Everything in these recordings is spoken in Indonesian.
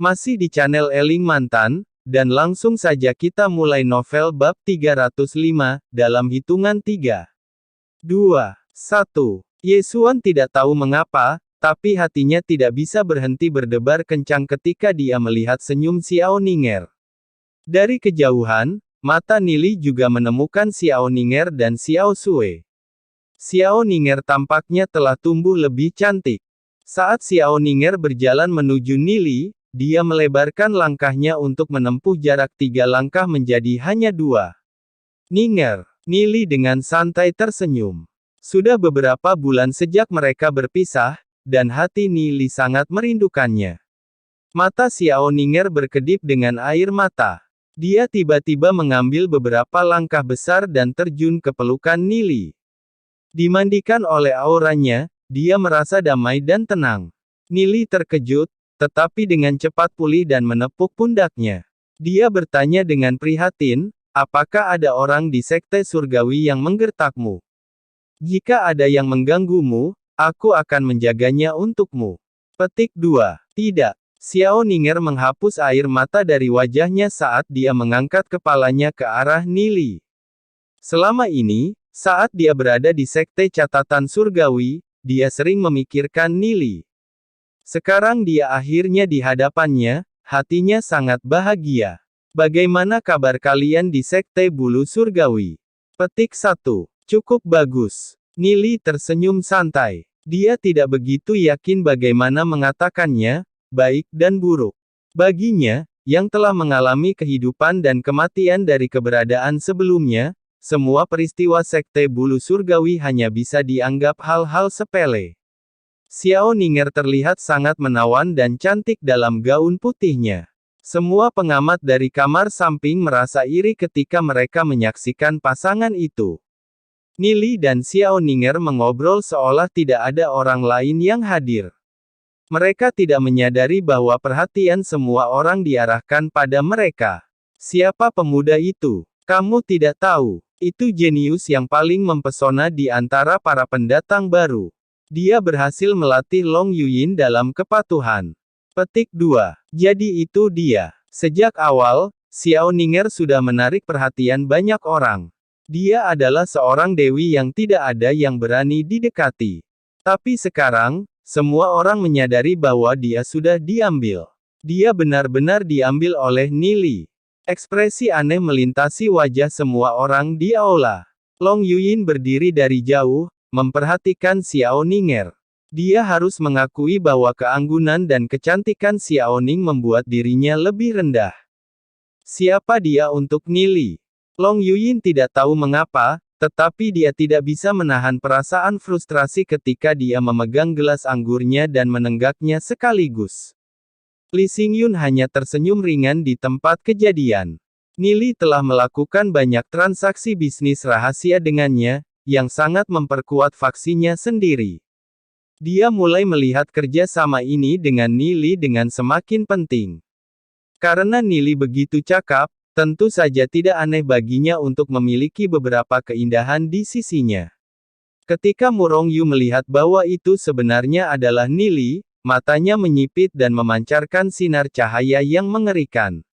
Masih di channel Eling Mantan, dan langsung saja kita mulai novel bab 305, dalam hitungan 3, 2, 1. Yesuan tidak tahu mengapa, tapi hatinya tidak bisa berhenti berdebar kencang ketika dia melihat senyum Xiao Ning'er. Dari kejauhan, mata Nili juga menemukan Xiao Ning'er dan Xiao Sue. Xiao Ning'er tampaknya telah tumbuh lebih cantik. Saat Xiao Ning'er berjalan menuju Nili, dia melebarkan langkahnya untuk menempuh jarak 3 langkah menjadi hanya 2. Ning'er, Nili dengan santai tersenyum. Sudah beberapa bulan sejak mereka berpisah, dan hati Nili sangat merindukannya. Mata Xiao Ning'er berkedip dengan air mata. Dia tiba-tiba mengambil beberapa langkah besar dan terjun ke pelukan Nili. Dimandikan oleh auranya, dia merasa damai dan tenang. Nili terkejut, tetapi dengan cepat pulih dan menepuk pundaknya. Dia bertanya dengan prihatin, apakah ada orang di sekte surgawi yang menggertakmu? Jika ada yang mengganggumu, aku akan menjaganya untukmu. Petik 2. Tidak. Xiao Ning'er menghapus air mata dari wajahnya saat dia mengangkat kepalanya ke arah Nili. Selama ini, saat dia berada di sekte catatan surgawi, dia sering memikirkan Nili. Sekarang dia akhirnya di hadapannya, hatinya sangat bahagia. Bagaimana kabar kalian di sekte bulu surgawi? Petik 1. Cukup bagus. Nili tersenyum santai. Dia tidak begitu yakin bagaimana mengatakannya, baik dan buruk. Baginya, yang telah mengalami kehidupan dan kematian dari keberadaan sebelumnya, semua peristiwa sekte bulu surgawi hanya bisa dianggap hal-hal sepele. Xiao Ning'er terlihat sangat menawan dan cantik dalam gaun putihnya. Semua pengamat dari kamar samping merasa iri ketika mereka menyaksikan pasangan itu. Nili dan Xiao Ning'er mengobrol seolah tidak ada orang lain yang hadir. Mereka tidak menyadari bahwa perhatian semua orang diarahkan pada mereka. Siapa pemuda itu? Kamu tidak tahu. Itu jenius yang paling mempesona di antara para pendatang baru. Dia berhasil melatih Long Yuyin dalam kepatuhan. Petik 2. Jadi itu dia. Sejak awal, Xiao Ning'er sudah menarik perhatian banyak orang. Dia adalah seorang dewi yang tidak ada yang berani didekati. Tapi sekarang, semua orang menyadari bahwa dia sudah diambil. Dia benar-benar diambil oleh Nili. Ekspresi aneh melintasi wajah semua orang di aula. Long Yuyin berdiri dari jauh, memperhatikan Xiao Ning'er. Dia harus mengakui bahwa keanggunan dan kecantikan Xiao Ning membuat dirinya lebih rendah. Siapa dia untuk Nili? Long Yuyin tidak tahu mengapa, tetapi dia tidak bisa menahan perasaan frustrasi ketika dia memegang gelas anggurnya dan menenggaknya sekaligus. Li Xingyun hanya tersenyum ringan di tempat kejadian. Nili telah melakukan banyak transaksi bisnis rahasia dengannya, yang sangat memperkuat faksinya sendiri. Dia mulai melihat kerjasama ini dengan Nili dengan semakin penting. Karena Nili begitu cakap, tentu saja tidak aneh baginya untuk memiliki beberapa keindahan di sisinya. Ketika Murong Yu melihat bahwa itu sebenarnya adalah Nili, matanya menyipit dan memancarkan sinar cahaya yang mengerikan.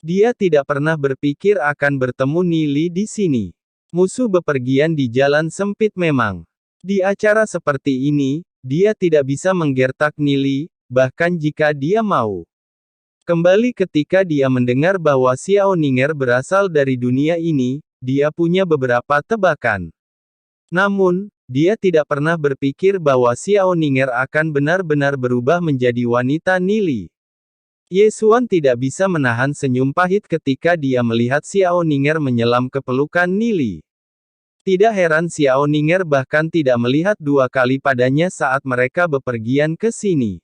Dia tidak pernah berpikir akan bertemu Nili di sini. Musuh bepergian di jalan sempit memang. Di acara seperti ini, dia tidak bisa menggertak Nili, bahkan jika dia mau. Kembali ketika dia mendengar bahwa Xiao Ning'er berasal dari dunia ini, dia punya beberapa tebakan. Namun, dia tidak pernah berpikir bahwa Xiao Ning'er akan benar-benar berubah menjadi wanita Nili. Yesuan tidak bisa menahan senyum pahit ketika dia melihat Xiao Ning'er menyelam ke pelukan Nili. Tidak heran Xiao Ning'er bahkan tidak melihat dua kali padanya saat mereka bepergian ke sini.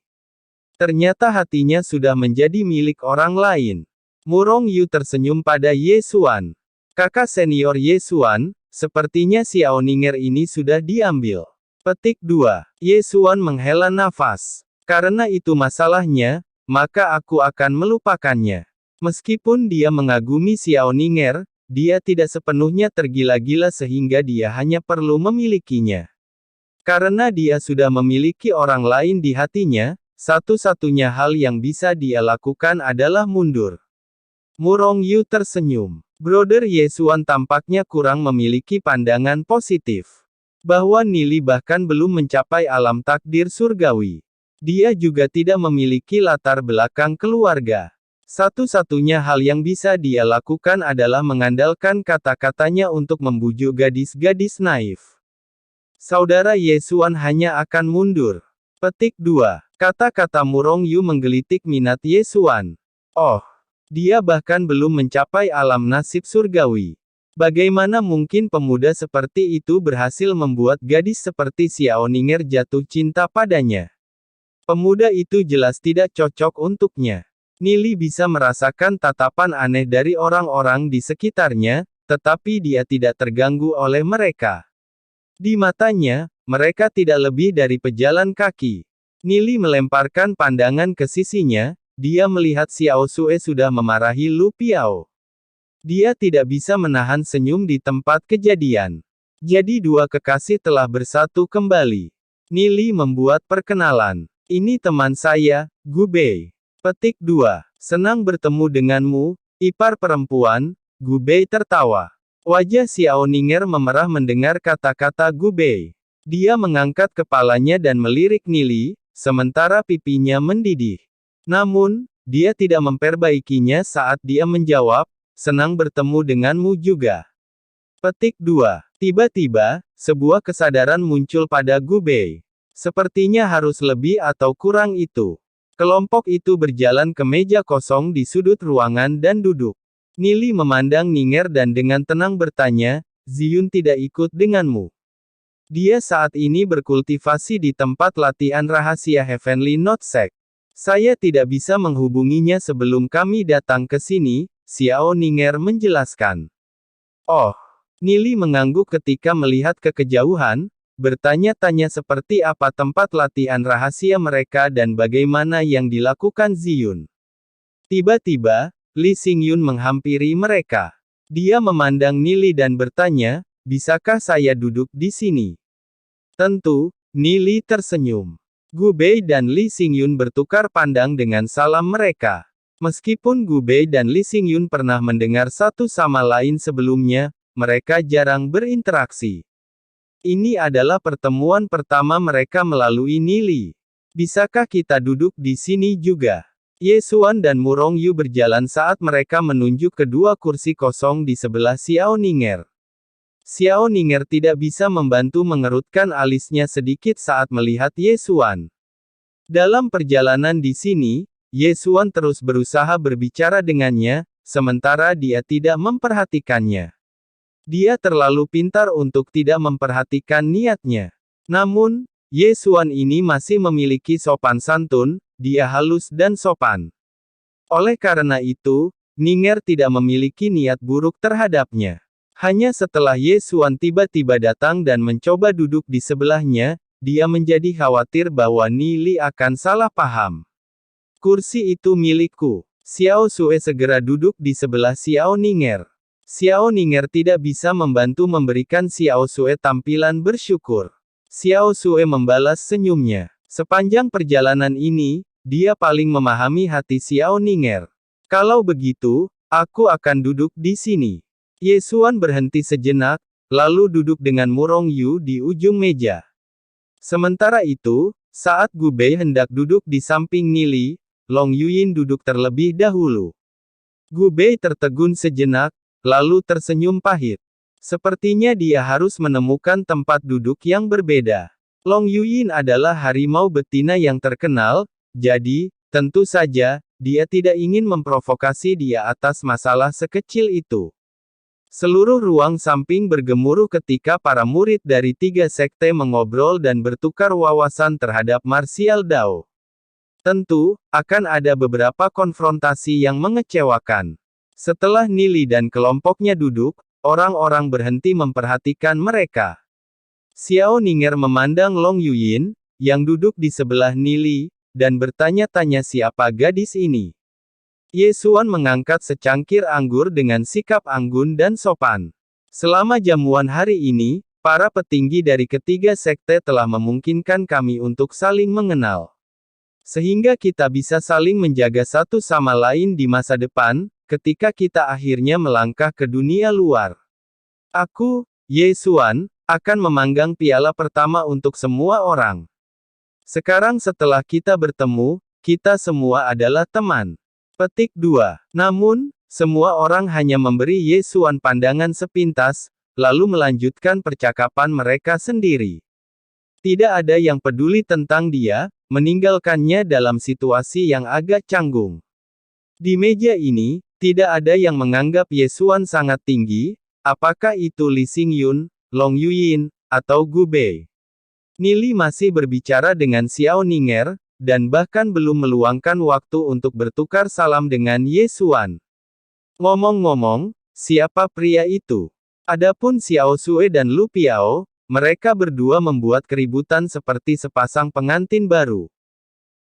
Ternyata hatinya sudah menjadi milik orang lain. Murong Yu tersenyum pada Yesuan. Kakak senior Yesuan, sepertinya Xiao Ning'er ini sudah diambil. Petik 2. Yesuan menghela nafas. Karena itu masalahnya, maka aku akan melupakannya. Meskipun dia mengagumi Xiao Ning'er, dia tidak sepenuhnya tergila-gila sehingga dia hanya perlu memilikinya. Karena dia sudah memiliki orang lain di hatinya, satu-satunya hal yang bisa dia lakukan adalah mundur. Murong Yu tersenyum. Brother Yesuan tampaknya kurang memiliki pandangan positif. Bahwa Nili bahkan belum mencapai alam takdir surgawi. Dia juga tidak memiliki latar belakang keluarga. Satu-satunya hal yang bisa dia lakukan adalah mengandalkan kata-katanya untuk membujuk gadis-gadis naif. Saudara Yesuan hanya akan mundur. Petik 2. Kata-kata Murong Yu menggelitik minat Yesuan. Oh, dia bahkan belum mencapai alam nasib surgawi. Bagaimana mungkin pemuda seperti itu berhasil membuat gadis seperti Xiao Ning'er jatuh cinta padanya? Pemuda itu jelas tidak cocok untuknya. Nili bisa merasakan tatapan aneh dari orang-orang di sekitarnya, tetapi dia tidak terganggu oleh mereka. Di matanya, mereka tidak lebih dari pejalan kaki. Nili melemparkan pandangan ke sisinya, dia melihat Xiao Sue sudah memarahi Lu Piao. Dia tidak bisa menahan senyum di tempat kejadian. Jadi dua kekasih telah bersatu kembali. Nili membuat perkenalan. Ini teman saya, Gu Bei. Petik 2. Senang bertemu denganmu, ipar perempuan. Gu Bei tertawa. Wajah Xiao Ning'er memerah mendengar kata-kata Gu Bei. Dia mengangkat kepalanya dan melirik Nili, sementara pipinya mendidih. Namun, dia tidak memperbaikinya saat dia menjawab, senang bertemu denganmu juga. Petik 2. Tiba-tiba, sebuah kesadaran muncul pada Gu Bei. Sepertinya harus lebih atau kurang itu. Kelompok itu berjalan ke meja kosong di sudut ruangan dan duduk. Nili memandang Ning'er dan dengan tenang bertanya, Ziyun tidak ikut denganmu. Dia saat ini berkultivasi di tempat latihan rahasia Heavenly Note Sect. Saya tidak bisa menghubunginya sebelum kami datang ke sini, Xiao Ning'er menjelaskan. Oh, Nili mengangguk ketika melihat ke kejauhan, bertanya-tanya seperti apa tempat latihan rahasia mereka dan bagaimana yang dilakukan Ziyun. Tiba-tiba, Li Xingyun menghampiri mereka. Dia memandang Nili dan bertanya, bisakah saya duduk di sini? Tentu, Nili tersenyum. Gu Bei dan Li Xingyun bertukar pandang dengan salam mereka. Meskipun Gu Bei dan Li Xingyun pernah mendengar satu sama lain sebelumnya, mereka jarang berinteraksi. Ini adalah pertemuan pertama mereka melalui Nili. Bisakah kita duduk di sini juga? Yesuan dan Murong Yu berjalan saat mereka menunjuk kedua kursi kosong di sebelah Xiao Ning'er. Xiao Ning'er tidak bisa membantu mengerutkan alisnya sedikit saat melihat Yesuan. Dalam perjalanan di sini, Yesuan terus berusaha berbicara dengannya, sementara dia tidak memperhatikannya. Dia terlalu pintar untuk tidak memperhatikan niatnya. Namun, Yesuan ini masih memiliki sopan santun, dia halus dan sopan. Oleh karena itu, Ning'er tidak memiliki niat buruk terhadapnya. Hanya setelah Yesuan tiba-tiba datang dan mencoba duduk di sebelahnya, dia menjadi khawatir bahwa Nili akan salah paham. Kursi itu milikku. Xiao Sue segera duduk di sebelah Xiao Ning'er. Xiao Ning'er tidak bisa membantu memberikan Xiao Sue tampilan bersyukur. Xiao Sue membalas senyumnya. Sepanjang perjalanan ini, dia paling memahami hati Xiao Ning'er. Kalau begitu, aku akan duduk di sini. Yesuan berhenti sejenak, lalu duduk dengan Murong Yu di ujung meja. Sementara itu, saat Gu Bei hendak duduk di samping Nili, Long Yuyin duduk terlebih dahulu. Gu Bei tertegun sejenak, lalu tersenyum pahit. Sepertinya dia harus menemukan tempat duduk yang berbeda. Long Yuyin adalah harimau betina yang terkenal, jadi, tentu saja, dia tidak ingin memprovokasi dia atas masalah sekecil itu. Seluruh ruang samping bergemuruh ketika para murid dari 3 sekte mengobrol dan bertukar wawasan terhadap martial Dao. Tentu, akan ada beberapa konfrontasi yang mengecewakan. Setelah Nili dan kelompoknya duduk, orang-orang berhenti memperhatikan mereka. Xiao Ning'er memandang Long Yuyin, yang duduk di sebelah Nili, dan bertanya-tanya siapa gadis ini. Yesuan mengangkat secangkir anggur dengan sikap anggun dan sopan. Selama jamuan hari ini, para petinggi dari ketiga sekte telah memungkinkan kami untuk saling mengenal. Sehingga kita bisa saling menjaga satu sama lain di masa depan, ketika kita akhirnya melangkah ke dunia luar. Aku, Ye Xuan, akan memanggang piala pertama untuk semua orang. Sekarang setelah kita bertemu, kita semua adalah teman. Petik 2. Namun, semua orang hanya memberi Ye Xuan pandangan sepintas, lalu melanjutkan percakapan mereka sendiri. Tidak ada yang peduli tentang dia, meninggalkannya dalam situasi yang agak canggung. Di meja ini, tidak ada yang menganggap Ye Xuan sangat tinggi, apakah itu Li Xingyun, Long Yuyin, atau Gu Bei. Nili masih berbicara dengan Xiao Ninger, dan bahkan belum meluangkan waktu untuk bertukar salam dengan Ye Xuan. Ngomong-ngomong, siapa pria itu? Adapun Xiao Sue dan Lu Piao, mereka berdua membuat keributan seperti sepasang pengantin baru.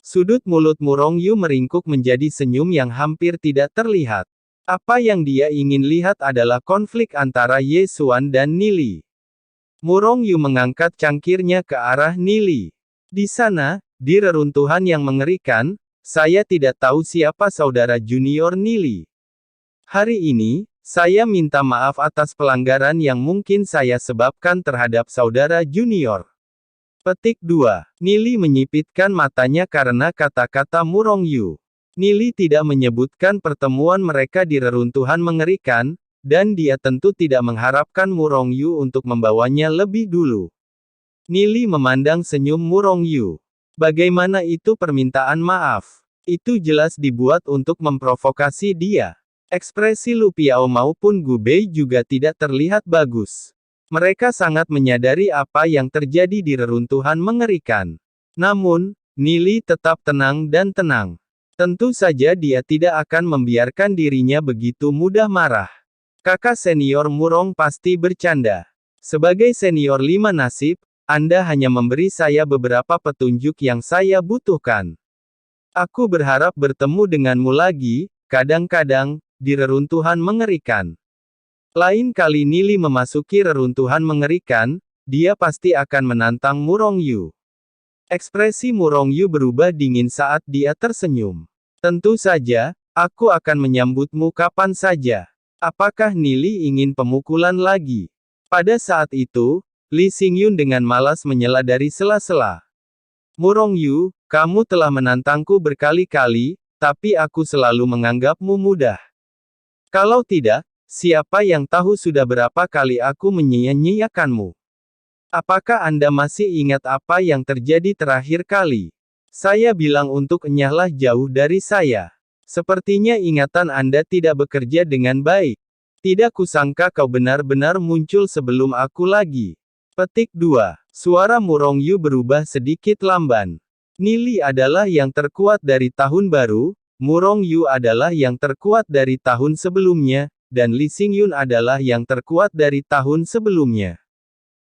Sudut mulut Murong Yu meringkuk menjadi senyum yang hampir tidak terlihat. Apa yang dia ingin lihat adalah konflik antara Ye Xuan dan Nili. Murong Yu mengangkat cangkirnya ke arah Nili. Di sana, di reruntuhan yang mengerikan, saya tidak tahu siapa saudara junior Nili. Hari ini, saya minta maaf atas pelanggaran yang mungkin saya sebabkan terhadap saudara junior. Petik 2. Nili menyipitkan matanya karena kata-kata Murong Yu. Nili tidak menyebutkan pertemuan mereka di reruntuhan mengerikan, dan dia tentu tidak mengharapkan Murong Yu untuk membawanya lebih dulu. Nili memandang senyum Murong Yu. Bagaimana itu permintaan maaf? Itu jelas dibuat untuk memprovokasi dia. Ekspresi Lu Piao maupun Gu Bei juga tidak terlihat bagus. Mereka sangat menyadari apa yang terjadi di reruntuhan mengerikan. Namun, Nili tetap tenang dan tenang. Tentu saja dia tidak akan membiarkan dirinya begitu mudah marah. Kakak senior Murong pasti bercanda. Sebagai senior 5 nasib, Anda hanya memberi saya beberapa petunjuk yang saya butuhkan. Aku berharap bertemu denganmu lagi, kadang-kadang, di reruntuhan mengerikan. Lain kali Nili memasuki reruntuhan mengerikan, dia pasti akan menantang Murong Yu. Ekspresi Murong Yu berubah dingin saat dia tersenyum. Tentu saja, aku akan menyambutmu kapan saja. Apakah Nili ingin pemukulan lagi? Pada saat itu, Li Xingyun dengan malas menyela dari sela-sela. Murong Yu, kamu telah menantangku berkali-kali, tapi aku selalu menganggapmu mudah. Kalau tidak, siapa yang tahu sudah berapa kali aku menyia-nyiakanmu? Apakah Anda masih ingat apa yang terjadi terakhir kali? Saya bilang untuk enyahlah jauh dari saya. Sepertinya ingatan Anda tidak bekerja dengan baik. Tidak kusangka kau benar-benar muncul sebelum aku lagi. Petik 2. Suara Murong Yu berubah sedikit lamban. Nili adalah yang terkuat dari tahun baru, Murong Yu adalah yang terkuat dari tahun sebelumnya, dan Li Xingyun adalah yang terkuat dari tahun sebelumnya.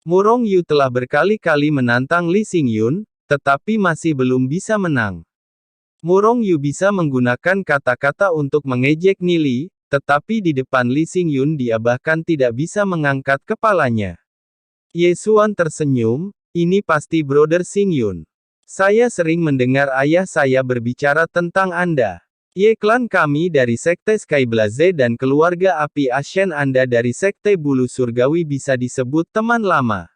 Murong Yu telah berkali-kali menantang Li Xingyun, tetapi masih belum bisa menang. Murong Yu bisa menggunakan kata-kata untuk mengejek Nili, tetapi di depan Li Xingyun dia bahkan tidak bisa mengangkat kepalanya. Ye Xuan tersenyum, ini pasti Brother Xingyun. Saya sering mendengar ayah saya berbicara tentang Anda. Ye klan kami dari Sekte Skyblaze dan keluarga Api Ashen Anda dari Sekte Bulu Surgawi bisa disebut teman lama.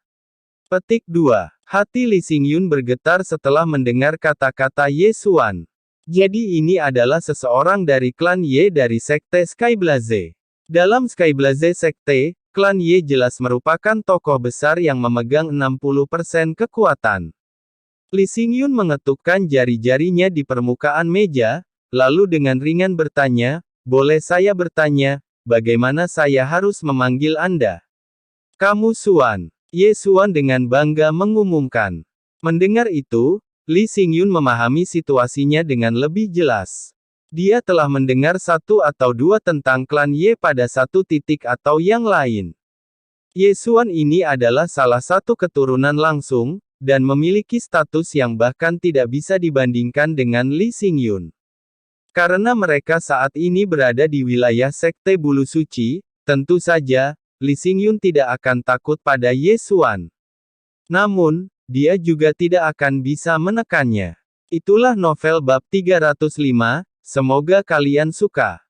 Petik 2. Hati Li Xingyun bergetar setelah mendengar kata-kata Ye Xuan. Jadi ini adalah seseorang dari klan Ye dari Sekte Skyblaze. Dalam Skyblaze Sekte, klan Ye jelas merupakan tokoh besar yang memegang 60% kekuatan. Li Xingyun mengetukkan jari-jarinya di permukaan meja, lalu dengan ringan bertanya, boleh saya bertanya, bagaimana saya harus memanggil Anda? Kamu Xuan. Ye Xuan dengan bangga mengumumkan. Mendengar itu, Li Xingyun memahami situasinya dengan lebih jelas. Dia telah mendengar satu atau dua tentang klan Ye pada satu titik atau yang lain. Ye Xuan ini adalah salah satu keturunan langsung, dan memiliki status yang bahkan tidak bisa dibandingkan dengan Li Xingyun. Karena mereka saat ini berada di wilayah Sekte Bulu Suci, tentu saja, Li Xingyun tidak akan takut pada Ye Xuan. Namun, dia juga tidak akan bisa menekannya. Itulah novel bab 305, semoga kalian suka.